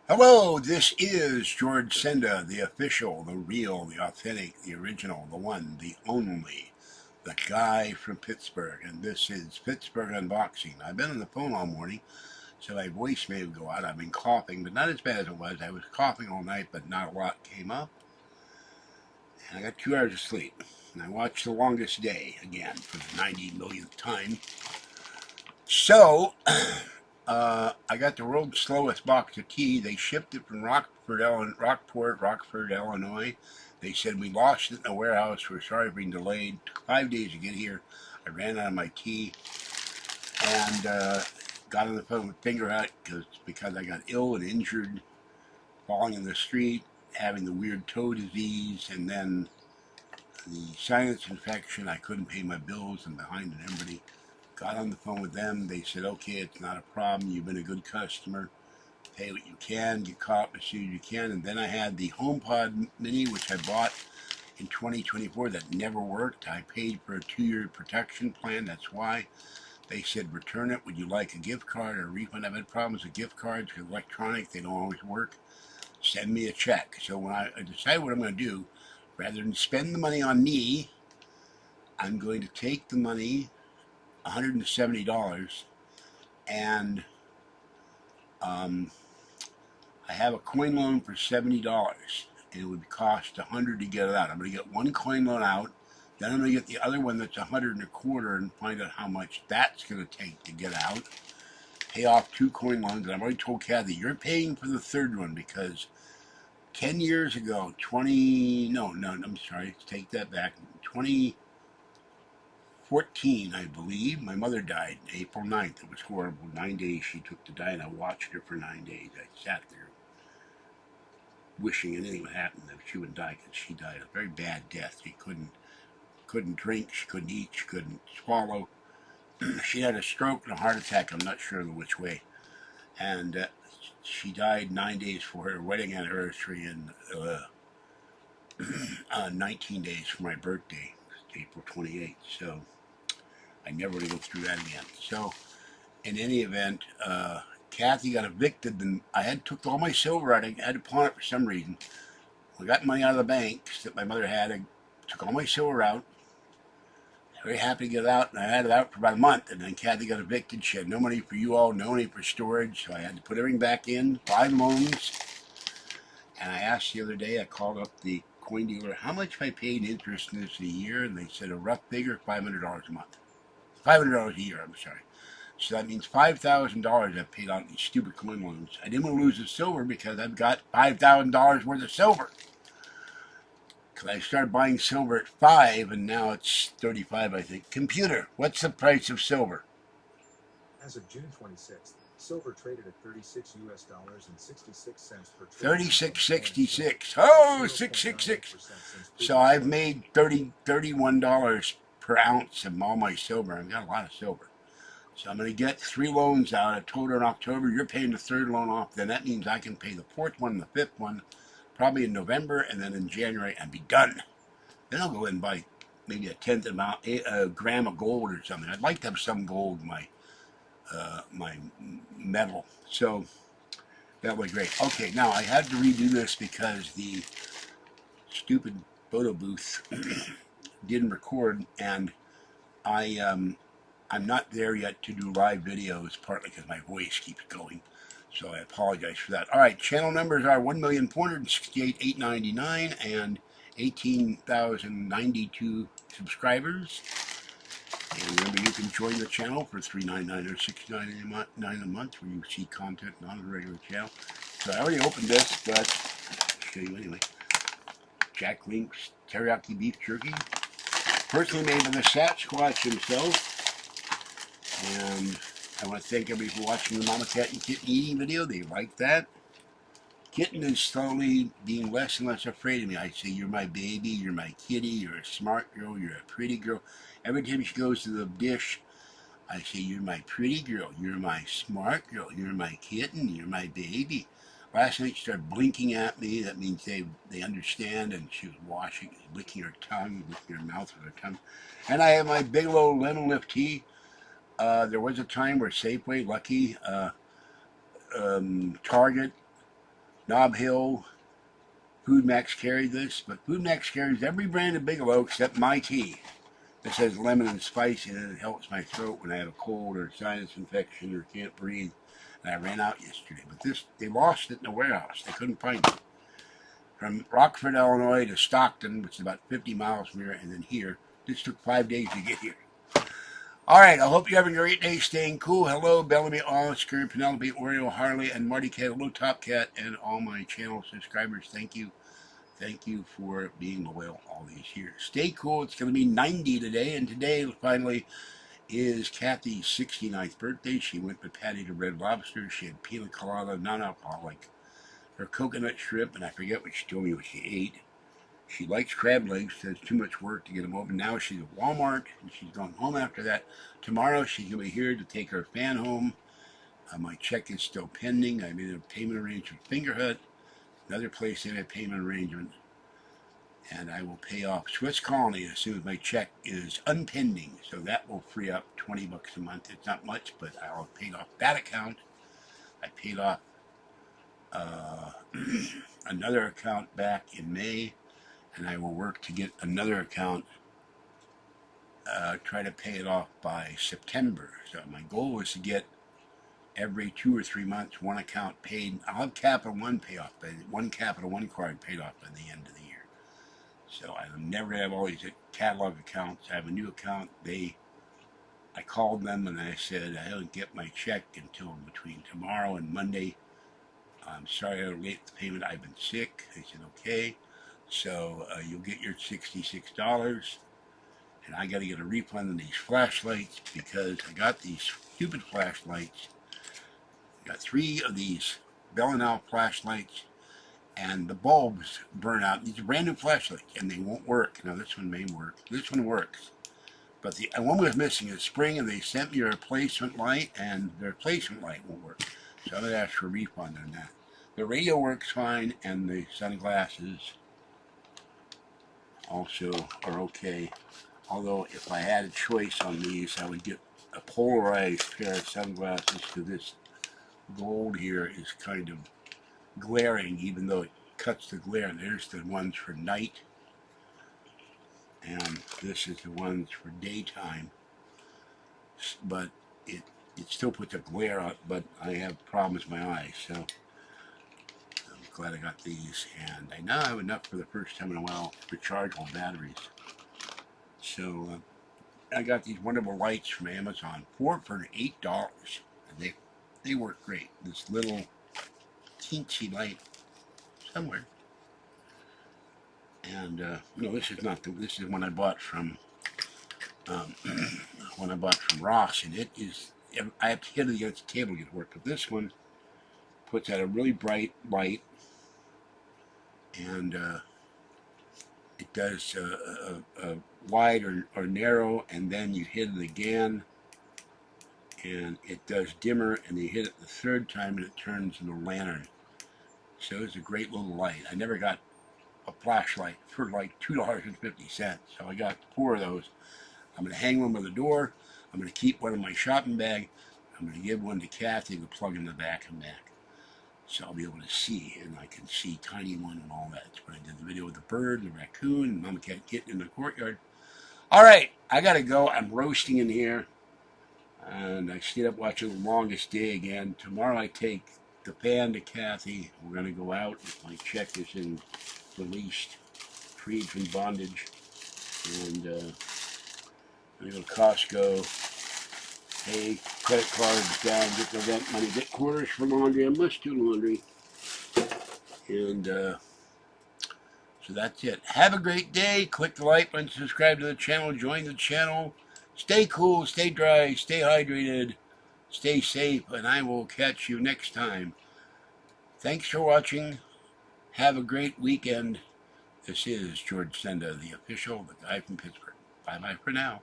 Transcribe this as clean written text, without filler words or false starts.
Hello, this is George Senda, the official, the real, the authentic, the original, the one, the only, the guy from Pittsburgh, and this is Pittsburgh Unboxing. I've been on the phone all morning, so my voice may go out. I've been coughing, but not as bad as it was. I was coughing all night, but not a lot came up. And I got 2 hours of sleep. And I watched The Longest Day again for the 90 millionth time. So, I got the world's slowest box of tea. They shipped it from Rockford, Illinois. They said we lost it in a warehouse. We're sorry for being delayed. It took 5 days to get here. I ran out of my tea and got on the phone with Finger Hut because I got ill and injured, falling in the street, having the weird toe disease, and then the sinus infection. I couldn't pay my bills and behind on everybody. Got on the phone with them. They said, okay, it's not a problem. You've been a good customer. Pay what you can. Get caught as soon as you can. And then I had the HomePod Mini, which I bought in 2024 that never worked. I paid for a 2-year protection plan. That's why. They said, return it. Would you like a gift card or a refund? I've had problems with gift cards because electronic, they don't always work. Send me a check. So when I decide what I'm going to do, rather than spend the money on me, I'm going to take the money, $170, and I have a coin loan for $70, and it would cost $100 to get it out. I'm going to get one coin loan out, then I'm going to get the other one that's $125 and find out how much that's going to take to get out. Pay off 2 coin loans, and I've already told Kathy, you're paying for the third one because 10 years ago, I'm sorry, take that back, 2014, I believe, my mother died April 9th. It was horrible. 9 days she took to die, and I watched her for 9 days. I sat there wishing anything would happen that she would die because she died a very bad death. She couldn't drink, she couldn't eat, she couldn't swallow. She had a stroke and a heart attack, I'm not sure which way. And she died 9 days for her wedding anniversary and 19 days for my birthday, April 28th. So I never want to go through that again. So in any event, Kathy got evicted. Then I took all my silver out. I had to pawn it for some reason. We got money out of the banks that my mother had. I took all my silver out. Very happy to get it out, and I had it out for about a month. And then Kathy got evicted. She had no money for you all, no money for storage, so I had to put everything back in. 5 loans. And I asked the other day, I called up the coin dealer, how much have I paid in interest in this a year? And they said a rough figure, $500 a month. $500 a year, I'm sorry. So that means $5,000 I've paid on these stupid coin loans. I didn't want to lose the silver because I've got $5,000 worth of silver. Because I started buying silver at 5 and now it's 35, I think. Computer, what's the price of silver? As of June 26th, silver traded at $36.66 per troy. 36.66. Oh, 666. So I've made $31 per ounce of all my silver. I've got a lot of silver. So I'm going to get 3 loans out. I told her in October, you're paying the 3rd loan off. Then that means I can pay the 4th one and the 5th one probably in November, and then in January and be done. Then I'll go ahead and buy maybe a 10th amount, a gram of gold or something. I'd like to have some gold in my metal. So that was great. Okay, now I had to redo this because the stupid photo booth didn't record, and I'm not there yet to do live videos, partly because my voice keeps going. So I apologize for that. All right, channel numbers are 1,468,899 and 18,092 subscribers. And remember, you can join the channel for $3.99 or $6.99 a month, where you see content on the regular channel. So I already opened this, but I'll show you anyway. Jack Link's teriyaki beef jerky, personally made by the Sasquatch himself. And I want to thank everybody for watching the Mama Cat and Kitten eating video. They like that. Kitten is slowly being less and less afraid of me. I say, you're my baby, you're my kitty, you're a smart girl, you're a pretty girl. Every time she goes to the dish, I say, you're my pretty girl, you're my smart girl, you're my kitten, you're my baby. Last night she started blinking at me. That means they understand, and she was licking her tongue, licking her mouth with her tongue. And I have my Bigelow Lemon Lift tea. There was a time where Safeway, Lucky, Target, Nob Hill, Food Max carried this, but Food Max carries every brand of Bigelow except my tea. This has lemon and spice in it. It helps my throat when I have a cold or sinus infection or can't breathe. And I ran out yesterday. But this, they lost it in the warehouse. They couldn't find it. From Rockford, Illinois to Stockton, which is about 50 miles from here, and then here. This took 5 days to get here. All right, I hope you're having a great day, staying cool. Hello, Bellamy, Oscar, Penelope, Oreo, Harley, and Marty Cat. Hello, Top Cat, and all my channel subscribers. Thank you. Thank you for being loyal all these years. Stay cool. It's going to be 90 today, and today, finally, is Kathy's 69th birthday. She went with Patty to Red Lobster. She had pina colada, non-alcoholic. Her coconut shrimp, and I forget what she told me what she ate. She likes crab legs, so it's too much work to get them open. Now she's at Walmart, and she's going home after that. Tomorrow she's going to be here to take her fan home. My check is still pending. I made a payment arrangement with Finger Hut, another place in a payment arrangement. And I will pay off Swiss Colony as soon as my check is unpending. So that will free up $20 a month. It's not much, but I'll have paid off that account. I paid off another account back in May. And I will work to get another account, try to pay it off by September. So my goal is to get every 2 or 3 months one account paid. I'll have Capital One pay off, one Capital One card paid off by the end of the year. So I'll never have all these catalog accounts. I have a new account. I called them and I said I don't get my check until between tomorrow and Monday. I'm sorry I was late with the payment. I've been sick. They said okay. So you'll get your $66, and I got to get a refund on these flashlights because I got these stupid flashlights. I got 3 of these Bell & Owl flashlights, and the bulbs burn out. These are brand new flashlights, and they won't work. Now this one may work. This one works, but the one was missing a spring, and they sent me a replacement light, and the replacement light won't work. So I'm going to ask for a refund on that. The radio works fine, and the sunglasses also are okay. Although if I had a choice on these, I would get a polarized pair of sunglasses because this gold here is kind of glaring, even though it cuts the glare. There's the ones for night, and this is the ones for daytime. But it still puts a glare out, but I have problems with my eyes, so glad I got these, and I now have enough for the first time in a while to charge all batteries. So I got these wonderful lights from Amazon, 4 for $8, and they work great. This little teensy light somewhere, and no, this is not this is one I bought from Ross, and it is. I have to hit it against the table to get it to work. But this one puts out a really bright light. And it does a wide or narrow, and then you hit it again, and it does dimmer, and you hit it the 3rd time, and it turns into a lantern. So it's a great little light. I never got a flashlight for like $2.50, so I got 4 of those. I'm going to hang one by the door. I'm going to keep one in my shopping bag. I'm going to give one to Kathy to plug in the back and back. So I'll be able to see, and I can see Tiny One and all that. That's when I did the video with the bird, the raccoon, and Mama Cat Kitten in the courtyard. All right, I got to go. I'm roasting in here, and I stayed up watching The Longest Day again. Tomorrow I take the fan to Kathy. We're going to go out if my check is released, freed from bondage, and I'm going to go to Costco. Pay credit cards down, get the rent money, get quarters for laundry. I must do laundry. And so that's it. Have a great day. Click the like button, subscribe to the channel, join the channel. Stay cool, stay dry, stay hydrated, stay safe, and I will catch you next time. Thanks for watching. Have a great weekend. This is George Senda, the official, the guy from Pittsburgh. Bye-bye for now.